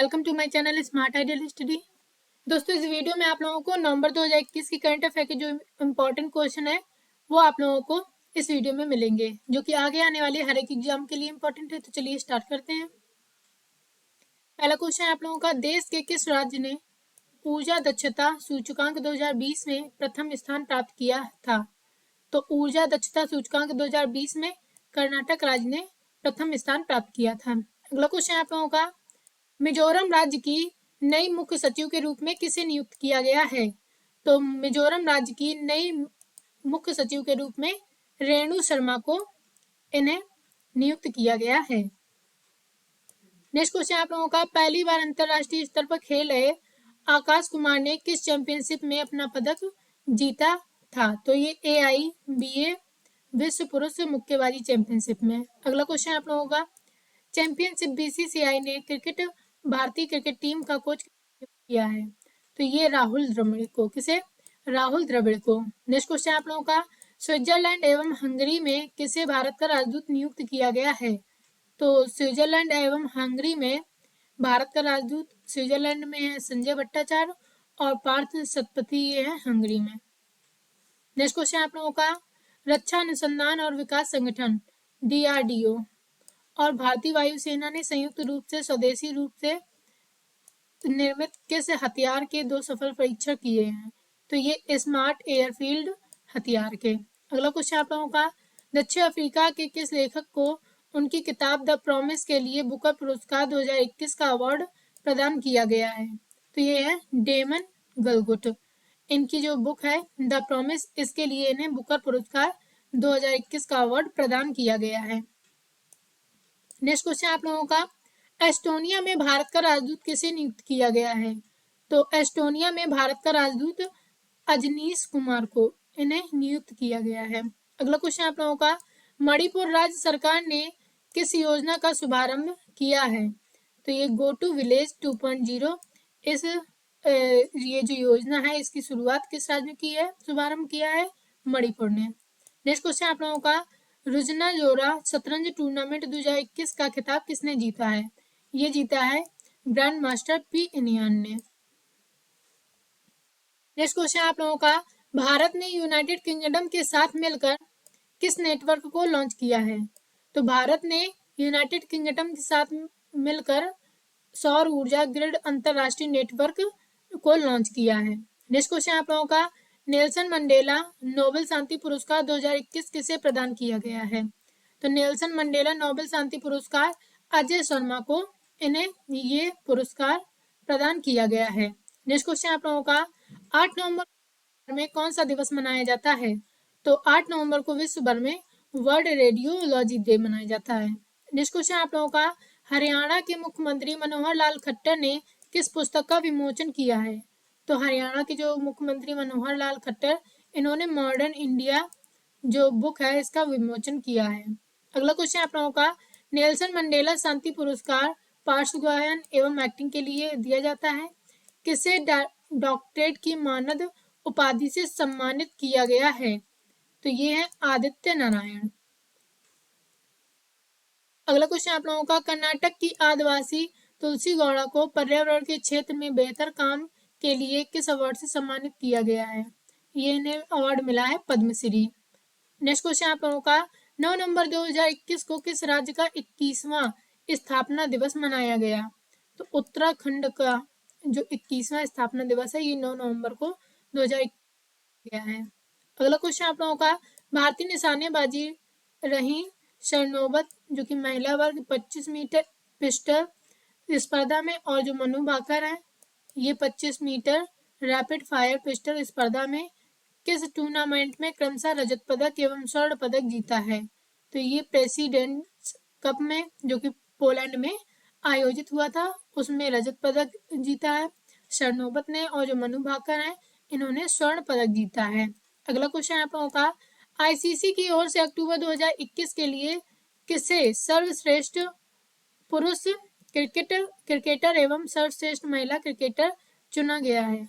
Welcome to my channel smart ideal study. दोस्तों, इस video में आप लोगों को नवंबर 2021 की करंट अफेयर के जो इम्पोर्टेंट क्वेश्चन है वो आप लोगों को इस वीडियो में मिलेंगे, जो कि आगे आने वाले हर एक एग्जाम के लिए इम्पोर्टेंट है। तो चलिए स्टार्ट करते हैं। पहला क्वेश्चन है आप लोगों का, देश के किस राज्य ने ऊर्जा दक्षता सूचकांक 2020 में प्रथम स्थान प्राप्त किया था? तो ऊर्जा दक्षता सूचकांक 2020 में कर्नाटक राज्य ने प्रथम स्थान प्राप्त किया था। अगला क्वेश्चन है आप लोगों का, मिजोरम राज्य की नई मुख्य सचिव के रूप में किसे नियुक्त किया गया है? तो मिजोरम राज्य की नई मुख्य सचिव के रूप में रेणु शर्मा को इन्हें नियुक्त किया गया है। नेक्स्ट क्वेश्चन आप लोगों का, पहली बार अंतरराष्ट्रीय स्तर पर खेल रहे आकाश कुमार ने किस चैंपियनशिप में अपना पदक जीता था? तो ये AIBA विश्व पुरुष मुक्केबाजी चैंपियनशिप में। अगला क्वेश्चन आप लोगों का, चैंपियनशिप BCCI ने क्रिकेट भारतीय क्रिकेट टीम का कोच किया है? तो ये राहुल द्रविड़ को। किसे? राहुल द्रविड़ को। नेक्स्ट क्वेश्चन आप लोगों का, स्विट्जरलैंड एवं हंगरी में किसे भारत का राजदूत नियुक्त किया गया है? तो स्विट्जरलैंड एवं हंगरी में भारत का राजदूत स्विट्जरलैंड में है संजय भट्टाचार्य और पार्थ सतपथी, ये है हंगरी में। नेक्स्ट क्वेश्चन आप लोगों का, रक्षा अनुसंधान और विकास संगठन DRDO और भारतीय वायुसेना ने संयुक्त रूप से स्वदेशी रूप से निर्मित किस हथियार के 2 सफल परीक्षण किए हैं? तो ये स्मार्ट एयरफील्ड हथियार के। अगला क्वेश्चन आप लोगों का, दक्षिण अफ्रीका के किस लेखक को उनकी किताब द प्रॉमिस के लिए बुकर पुरस्कार 2021 का अवार्ड प्रदान किया गया है? तो ये है डेमन गलगुट। इनकी जो बुक है द प्रॉमिस, इसके लिए इन्हें बुकर पुरस्कार 2021 का अवार्ड प्रदान किया गया है। नेक्स्ट क्वेश्चन आप लोगों का, एस्टोनिया में भारत का राजदूत किसे नियुक्त किया गया है? तो एस्टोनिया में भारत का राजदूत अजनीश कुमार को इन्हें नियुक्त किया गया है। अगला क्वेश्चन आप लोगों का, मणिपुर राज्य सरकार ने किस योजना का शुभारंभ किया है? तो ये गो टू विलेज 2.0, इस ये जो योजना है इसकी शुरुआत किस राज्य में की है, शुभारंभ किया है? मणिपुर ने। नेक्स्ट क्वेश्चन आप लोगों का, रुजना जोरा शतरंज टूर्नामेंट 2021 का खिताब किसने जीता है? ये जीता है ग्रैंड मास्टर P इनियान ने। नेक्स्ट क्वेश्चन आप लोगों का, भारत ने यूनाइटेड किंगडम के साथ मिलकर किस नेटवर्क को लॉन्च किया है? तो भारत ने यूनाइटेड किंगडम के साथ मिलकर सौर ऊर्जा ग्रिड अंतरराष्ट्रीय नेटवर्क को लॉन्च किया है। नेक्स्ट क्वेश्चन आप लोगों का, नेल्सन मंडेला नोबेल शांति पुरस्कार 2021 किसे प्रदान किया गया है? तो नेल्सन मंडेला नोबेल शांति पुरस्कार अजय शर्मा को इन्हें ये पुरस्कार प्रदान किया गया है। नेक्स्ट क्वेश्चन आप लोगों का, 8 नवंबर में कौन सा दिवस मनाया जाता है? तो 8 नवंबर को विश्व भर में वर्ल्ड रेडियोलॉजी डे मनाया जाता है। नेक्स्ट क्वेश्चन आप लोगों का, हरियाणा के मुख्यमंत्री मनोहर लाल खट्टर ने किस पुस्तक का विमोचन किया है? तो हरियाणा के जो मुख्यमंत्री मनोहर लाल खट्टर, इन्होंने मॉडर्न इंडिया जो बुक है इसका विमोचन किया है। अगला क्वेश्चन आप लोगों का, नेल्सन मंडेला शांति पुरस्कार पार्श्व गायन एवं एक्टिंग के लिए दिया जाता है? किसे डॉक्टरेट की मानद उपाधि से सम्मानित किया गया है? तो ये है आदित्य नारायण। अगला क्वेश्चन आप लोगों का, कर्नाटक की आदिवासी तुलसी गौड़ा को पर्यावरण के क्षेत्र में बेहतर काम के लिए किस अवार्ड से सम्मानित किया गया है? ये इन्हें अवार्ड मिला है पद्मश्री। नेक्स्ट क्वेश्चन आप लोगों का, 9 नवंबर 2021 को किस राज्य का 21वां स्थापना दिवस मनाया गया? तो उत्तराखंड का जो 21वां स्थापना दिवस है ये 9 नवंबर को 2021 गया है। अगला क्वेश्चन आप लोगों का, भारतीय निशानेबाजी रही शरणोबत जो कि महिला वर्ग 25 मीटर पिस्टल स्पर्धा में, और जो मनु भाकर है ये 25 मीटर रैपिड फायर पिस्टल स्पर्धा में किस टूर्नामेंट में क्रमशः रजत पदक एवं स्वर्ण पदक जीता है? तो ये प्रेसिडेंट्स कप में जो कि पोलैंड में आयोजित हुआ था उसमें रजत पदक जीता है शरणोबत ने, और जो मनु भाकर है इन्होंने स्वर्ण पदक जीता है। अगला क्वेश्चन आप लोगों का, ICC की ओर से अक्टूबर 2021 के लिए किसे सर्वश्रेष्ठ पुरुष क्रिकेटर एवं सर्वश्रेष्ठ महिला क्रिकेटर चुना गया है?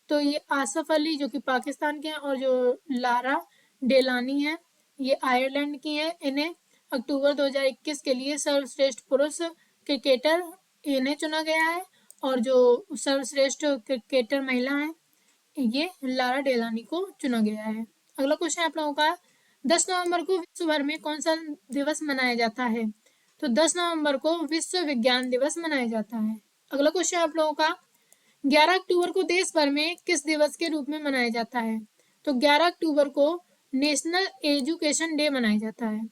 तो ये आसफ अली जो कि पाकिस्तान के हैं, और जो लारा डेलानी है ये आयरलैंड की है। इन्हें अक्टूबर 2021 के लिए सर्वश्रेष्ठ पुरुष क्रिकेटर इन्हें चुना गया है, और जो सर्वश्रेष्ठ क्रिकेटर महिला हैं ये लारा डेलानी को चुना गया है। अगला क्वेश्चन आप लोगों का, 10 नवंबर को विश्व भर में कौन सा दिवस मनाया जाता है? तो 10 नवंबर को विश्व विज्ञान दिवस मनाया जाता है। अगला क्वेश्चन आप लोगों का, 11 अक्टूबर को देश भर में किस दिवस के रूप में मनाया जाता है? तो 11 अक्टूबर को नेशनल एजुकेशन डे मनाया जाता है।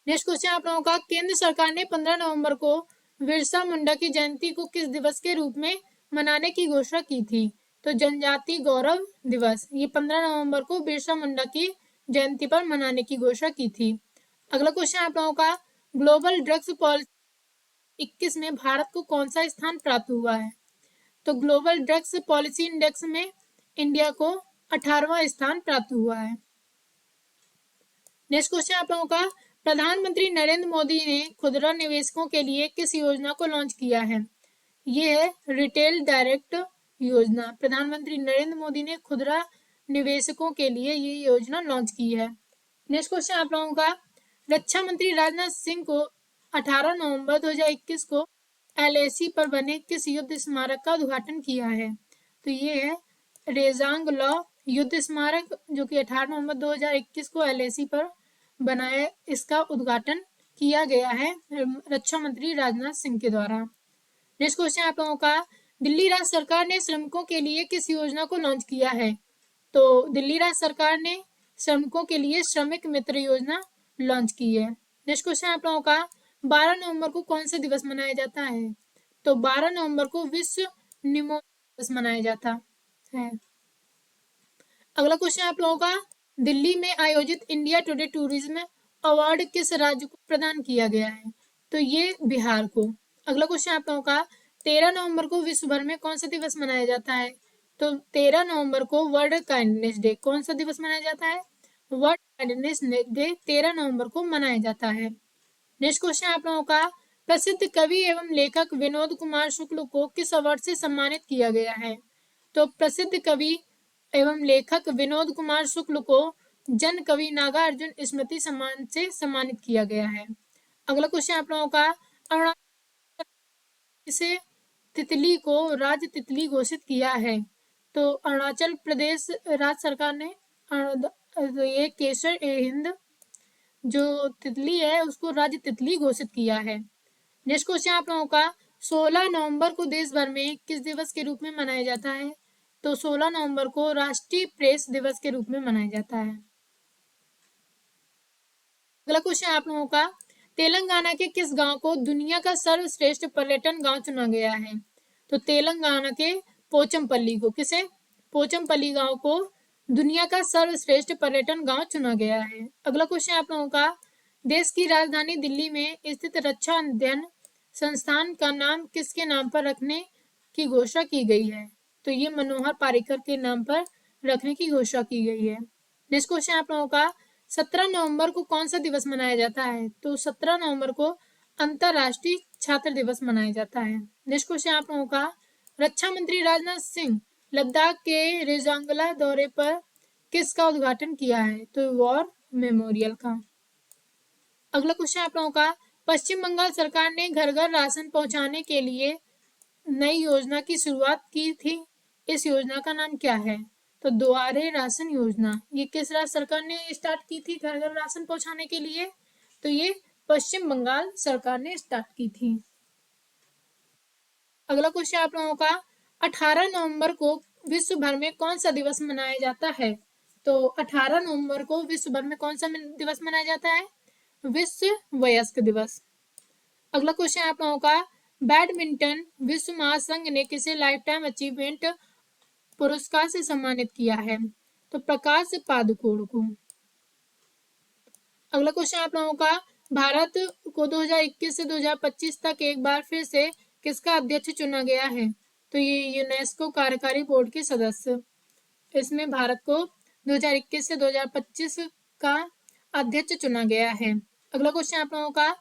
नेक्स्ट क्वेश्चन आप लोगों का, केंद्र सरकार ने 15 नवंबर को बिरसा मुंडा की जयंती को किस दिवस के रूप में मनाने की घोषणा की थी? तो जनजाति गौरव दिवस, ये 15 नवंबर को बिरसा मुंडा की जयंती पर मनाने की घोषणा की थी। अगला क्वेश्चन आप लोगों का, ग्लोबल ड्रग्स पॉलिसी 21 में भारत को कौन सा स्थान प्राप्त हुआ है? तो ग्लोबल ड्रग्स पॉलिसी इंडेक्स में इंडिया को 18वां स्थान प्राप्त हुआ है। नेक्स्ट क्वेश्चन आप लोगों का, प्रधानमंत्री नरेंद्र मोदी ने खुदरा निवेशकों के लिए किस योजना को लॉन्च किया है? ये है रिटेल डायरेक्ट योजना। प्रधानमंत्री नरेंद्र मोदी ने खुदरा निवेशकों के लिए ये योजना लॉन्च की है। नेक्स्ट क्वेश्चन आप लोगों का, रक्षा मंत्री राजनाथ सिंह को 18 नवंबर 2021 को LAC पर बने किस युद्ध स्मारक का उद्घाटन किया है? तो ये है रेजांग लॉ युद्ध स्मारक, जो कि 18 नवंबर 2021 को LAC पर बनाया, इसका उद्घाटन किया गया है रक्षा मंत्री राजनाथ सिंह के द्वारा। नेक्स्ट क्वेश्चन आप लोगों का, दिल्ली राज्य सरकार ने श्रमिकों के लिए किस योजना को लॉन्च किया है? तो दिल्ली राज्य सरकार ने श्रमिकों के लिए श्रमिक मित्र योजना लॉन्च की है। नेक्स्ट क्वेश्चन आप लोगों का, 12 नवंबर को कौन सा दिवस मनाया जाता है? तो 12 नवंबर को विश्व निमोनिया दिवस मनाया जाता है। अगला क्वेश्चन आप लोगों का, दिल्ली में आयोजित इंडिया टुडे टूरिज्म अवार्ड किस राज्य को प्रदान किया गया है? तो ये बिहार को। अगला क्वेश्चन आप लोगों का, 13 नवंबर को विश्व भर में कौन सा दिवस मनाया जाता है? तो 13 नवंबर को वर्ल्ड काइंडनेस डे, कौन सा दिवस मनाया जाता है? वर्ल्ड काइंडनेस डे 13 नवंबर को मनाया जाता है। नेक्स्ट क्वेश्चन आप लोगों का, प्रसिद्ध कवि एवं लेखक विनोद कुमार शुक्ल को किस अवार्ड से सम्मानित किया गया है? तो प्रसिद्ध कवि एवं लेखक विनोद कुमार शुक्ल को जन कवि नागार्जुन स्मृति सम्मान से सम्मानित किया गया है। अगला क्वेश्चन आप लोगों का, अरुणाचल से तितली को राज्य तितली घोषित किया है? तो अरुणाचल प्रदेश राज्य सरकार ने ये केसर ए हिंद जो तितली है उसको राज्य तितली घोषित किया है। नेक्स्ट क्वेश्चन आप लोगों का, 16 नवंबर को देश भर में किस दिवस के रूप में मनाया जाता है? तो 16 नवंबर को राष्ट्रीय प्रेस दिवस के रूप में मनाया जाता है। अगला क्वेश्चन आप लोगों का, तेलंगाना के किस गांव को दुनिया का सर्वश्रेष्ठ पर्यटन गांव चुना गया है? तो तेलंगाना के पोचमपल्ली को, किसे? पोचमपल्ली गांव को दुनिया का सर्वश्रेष्ठ पर्यटन गांव चुना गया है। अगला क्वेश्चन आप लोगों का, देश की राजधानी दिल्ली में स्थित रक्षा अध्ययन संस्थान का नाम किसके नाम पर रखने की घोषणा की गई है? तो ये मनोहर पारिकर के नाम पर रखने की घोषणा की गई है। नेक्स्ट क्वेश्चन आप लोगों का, 17 नवंबर को कौन सा दिवस मनाया जाता है? तो 17 नवंबर को अंतरराष्ट्रीय छात्र दिवस मनाया जाता है। नेक्स्ट क्वेश्चन आप लोगों का, रक्षा मंत्री राजनाथ सिंह लद्दाख के रेजांगला दौरे पर किसका उद्घाटन किया है? तो वॉर मेमोरियल का। अगला क्वेश्चन आप लोगों का, पश्चिम बंगाल सरकार ने घर घर राशन पहुंचाने के लिए नई योजना की शुरुआत की थी। इस योजना का नाम क्या है? तो दुआरे राशन योजना। ये किस राज्य सरकार ने स्टार्ट की थी घर घर राशन पहुंचाने के लिए? तो ये पश्चिम बंगाल सरकार ने स्टार्ट की थी। अगला क्वेश्चन आप लोगों का, 18 नवंबर को विश्व भर में कौन सा दिवस मनाया जाता है? तो 18 नवंबर को विश्व भर में कौन सा दिवस मनाया जाता है? विश्व वयस्क दिवस। अगला क्वेश्चन आप लोगों का, बैडमिंटन विश्व महासंघ ने किसे लाइफ टाइम अचीवमेंट पुरस्कार से सम्मानित किया है? तो प्रकाश पादुकोण को। अगला क्वेश्चन आप लोगों का, भारत को 2021 से 2025 तक एक बार फिर से किसका अध्यक्ष चुना गया है? तो ये यूनेस्को कार्यकारी बोर्ड के सदस्य। इसमें भारत को 2021 से 2025 का अध्यक्ष चुना गया है। अगला क्वेश्चन आप लोगों का,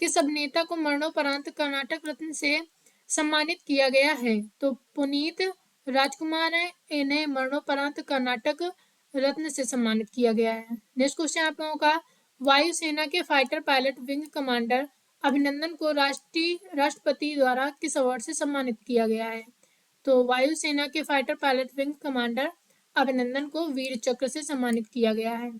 किस अभिनेता को मरणोपरांत कर्नाटक रत्न से सम्मानित किया गया है? तो पुनीत राजकुमार है, इन्हें मरणोपरांत कर्नाटक रत्न से सम्मानित किया गया है। नेक्स्ट क्वेश्चन आप लोगों का, वायुसेना के फाइटर पायलट विंग कमांडर अभिनंदन को राष्ट्रपति द्वारा किस अवार्ड से सम्मानित किया गया है? तो वायुसेना के फाइटर पायलट विंग कमांडर अभिनंदन को वीर चक्र से सम्मानित किया गया है।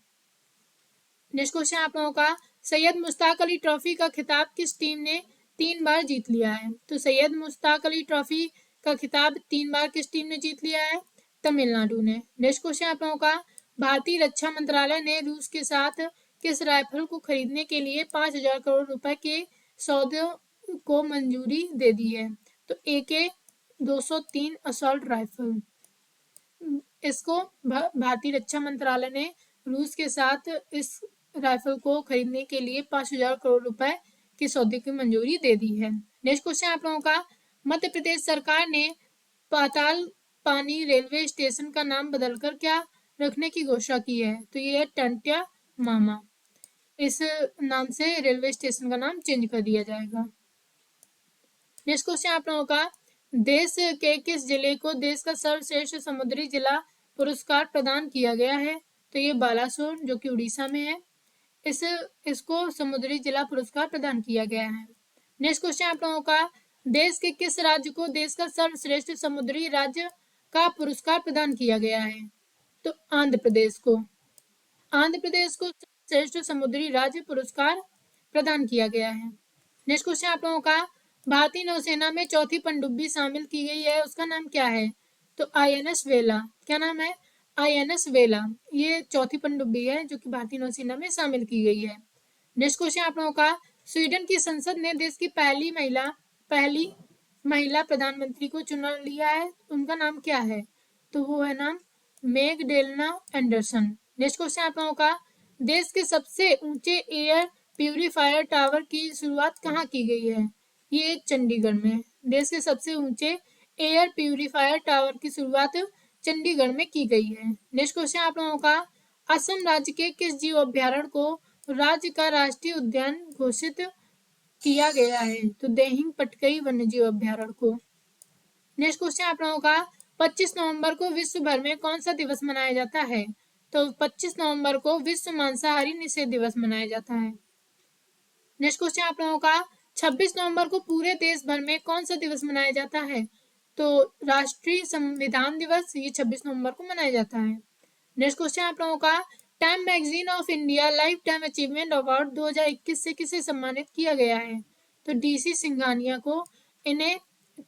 नेक्स्ट क्वेश्चन आप लोगों का, सैयद मुश्ताक अली ट्रॉफी का खिताब किस टीम ने 3 बार जीत लिया है? तो सैयद मुश्ताक अली ट्रॉफी का खिताब 3 बार किस टीम ने जीत लिया है? तमिलनाडु ने। नेक्स्ट क्वेश्चन आप लोगों का, भारतीय रक्षा मंत्रालय ने रूस के साथ किस राइफल को खरीदने के लिए 5,000 करोड़ रुपए के सौदे को मंजूरी दे दी है? तो AK-203 असॉल्ट राइफल। इसको भारतीय रक्षा मंत्रालय ने रूस के साथ इस राइफल को खरीदने के लिए 5,000 करोड़ रुपए के सौदे की मंजूरी दे दी है। नेक्स्ट क्वेश्चन आप लोगों का, मध्य प्रदेश सरकार ने पाताल पानी रेलवे स्टेशन का नाम बदलकर क्या रखने की घोषणा की है? तो ये है टंट्या मामा। इस नाम से रेलवे स्टेशन का नाम चेंज कर दिया जाएगा। नेक्स्ट क्वेश्चन आप लोगों का, देश के किस जिले को देश का सर्वश्रेष्ठ समुद्री जिला पुरस्कार प्रदान किया गया है? तो ये बालासोर जो कि उड़ीसा में है, इसको समुद्री जिला पुरस्कार प्रदान किया गया है। नेक्स्ट क्वेश्चन आप लोगों का, देश के किस राज्य को देश का सर्वश्रेष्ठ समुद्री राज्य का पुरस्कार प्रदान किया गया है? तो आंध्र प्रदेश को श्रेष्ठ समुद्री राज्य पुरस्कार प्रदान किया गया है। नेक्स्ट क्वेश्चन आप लोगों का, भारतीय नौसेना में चौथी पनडुब्बी शामिल की गई है, उसका नाम क्या है? तो INS वेला। क्या नाम है? INS वेला। ये चौथी पनडुब्बी है जो कि भारतीय नौसेना में शामिल की गई है। नेक्स्ट क्वेश्चन आप लोगों का, स्वीडन की संसद ने देश की पहली महिला प्रधानमंत्री को चुन लिया है, उनका नाम क्या है? तो वो है नाम मैगडेलेना एंडरसन। नेक्स्ट क्वेश्चन आप लोगों का, देश के सबसे ऊंचे एयर प्यूरिफायर टावर की शुरुआत कहाँ की गई है? ये चंडीगढ़ में। देश के सबसे ऊंचे एयर प्यूरिफायर टावर की शुरुआत चंडीगढ़ में की गई है। नेक्स्ट क्वेश्चन आप लोगों का, असम राज्य के किस जीव अभ्यारण्य को राज्य का राष्ट्रीय उद्यान घोषित किया गया है? तो देहिंग पटकई वन्य जीव अभ्यारण्य को। नेक्स्ट क्वेश्चन आप लोगों का, 25 नवंबर को विश्व भर में कौन सा दिवस मनाया जाता है? तो 25 नवंबर को विश्व मांसाहारी निषेध दिवस मनाया जाता है। नेक्स्ट क्वेश्चन आप लोगों का, 26 नवंबर को पूरे देश भर में कौन सा दिवस मनाया जाता है? तो राष्ट्रीय संविधान दिवस, ये 26 नवंबर को मनाया जाता है। नेक्स्ट क्वेश्चन आप लोगों का, time magazine of India life time achievement award 2021 से किसे सम्मानित किया गया है? तो DC सिंघानिया को इन्हें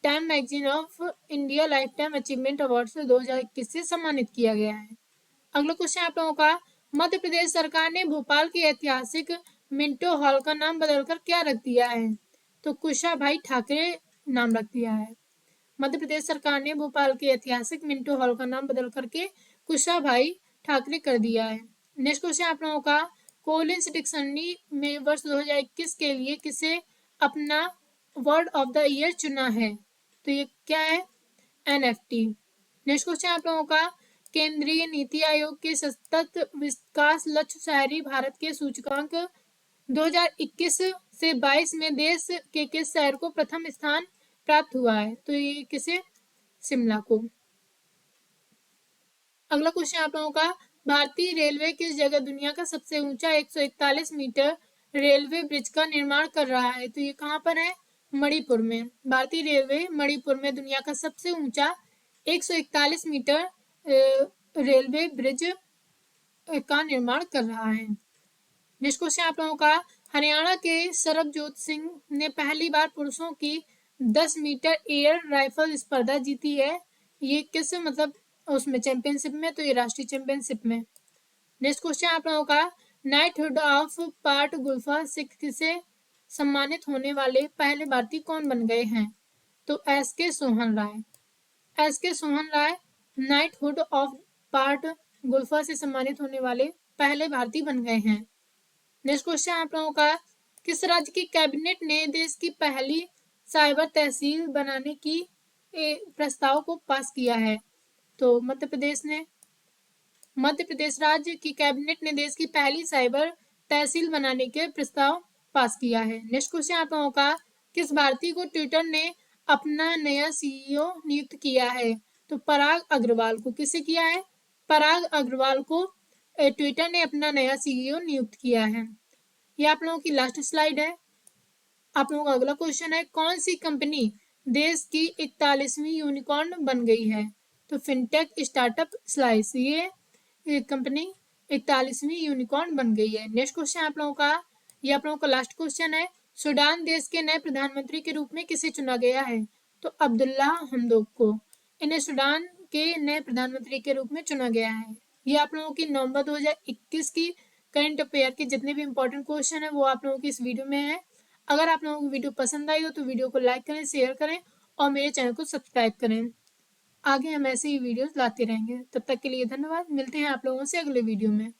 time magazine of India life time achievement award से 2021 से सम्मानित किया गया है। अगला क्वेश्चन आप लोगों का, मध्य प्रदेश सरकार ने भोपाल के ऐतिहासिक मिंटो हॉल का नाम बदलकर क्या रख दिया है? तो कुशाभाई ठाकरे नाम रख दिया है। मध्य प्रदेश सरकार ने भोपाल के ऐतिहासिक मिंटो हॉल का नाम बदल करके कुशाभाई ठाकरे कर दिया है। नेक्स्ट क्वेश्चन आप लोगों का, कोलिंस डिक्शनरी में वर्ष 2021 के लिए किसे अपना वर्ड ऑफ द ईयर चुना है? तो ये क्या है? NFT। नेक्स्ट क्वेश्चन आप लोगों का, केंद्रीय नीति आयोग के सतत विकास लक्ष्य शहरी भारत के सूचकांक 2021 से 22 में देश के किस शहर को प्रथम स्थान प्राप्त हुआ है? तो ये किसे? शिमला को। अगला क्वेश्चन आप लोगों का, भारतीय रेलवे किस जगह दुनिया का सबसे ऊंचा 141 मीटर रेलवे ब्रिज का निर्माण कर रहा है? तो ये कहाँ पर है? मणिपुर में। भारतीय रेलवे मणिपुर में दुनिया का सबसे ऊंचा 141 मीटर रेलवे ब्रिज का निर्माण कर रहा है। नेक्स्ट क्वेश्चन आप लोगों का, हरियाणा के सरबजोत सिंह ने पहली बार पुरुषों की 10 मीटर एयर राइफल स्पर्धा जीती है, ये किस उसमें चैंपियनशिप में? तो ये राष्ट्रीय चैंपियनशिप में। नेक्स्ट क्वेश्चन आप लोगों का, नाइटहुड ऑफ पार्ट गुल्फा सिख से सम्मानित होने वाले पहले भारतीय कौन बन गए हैं? तो SK Sohan Roy. SK Sohan Roy knighthood of पार्ट गुल्फा से सम्मानित होने वाले पहले भारतीय बन गए हैं। नेक्स्ट क्वेश्चन आप लोगों का, किस राज्य की कैबिनेट ने देश की पहली साइबर तहसील बनाने की प्रस्ताव को पास किया है? तो मध्य प्रदेश ने। मध्य प्रदेश राज्य की कैबिनेट ने देश की पहली साइबर तहसील बनाने के प्रस्ताव पास किया है। नेक्स्ट क्वेश्चन आप लोगों का, किस भारतीय को ट्विटर ने अपना नया CEO नियुक्त किया है? तो पराग अग्रवाल को। किसे किया है? पराग अग्रवाल को ट्विटर ने अपना नया CEO नियुक्त किया है। ये आप लोगों की लास्ट स्लाइड है। आप लोगों का अगला क्वेश्चन है, कौन सी कंपनी देश की 41वीं यूनिकॉर्न बन गई है? तो फिनटेक स्टार्टअप स्लाइस, ये कंपनी 41वीं यूनिकॉर्न बन गई है। नेक्स्ट क्वेश्चन आप लोगों का, ये आप लोगों का लास्ट क्वेश्चन है, सूडान देश के नए प्रधानमंत्री के रूप में किसे चुना गया है? तो अब्दुल्ला हमदोक को इन्हें सूडान के नए प्रधानमंत्री के रूप में चुना गया है। ये आप लोगों की नवंबर 2021 की करंट अफेयर के जितने भी इंपॉर्टेंट क्वेश्चन है वो आप लोगों की इस वीडियो में है। अगर आप लोगों को वीडियो पसंद आई हो तो वीडियो को लाइक करें, शेयर करें और मेरे चैनल को सब्सक्राइब करें। आगे हम ऐसे ही वीडियोस लाते रहेंगे। तब तक के लिए धन्यवाद। मिलते हैं आप लोगों से अगले वीडियो में।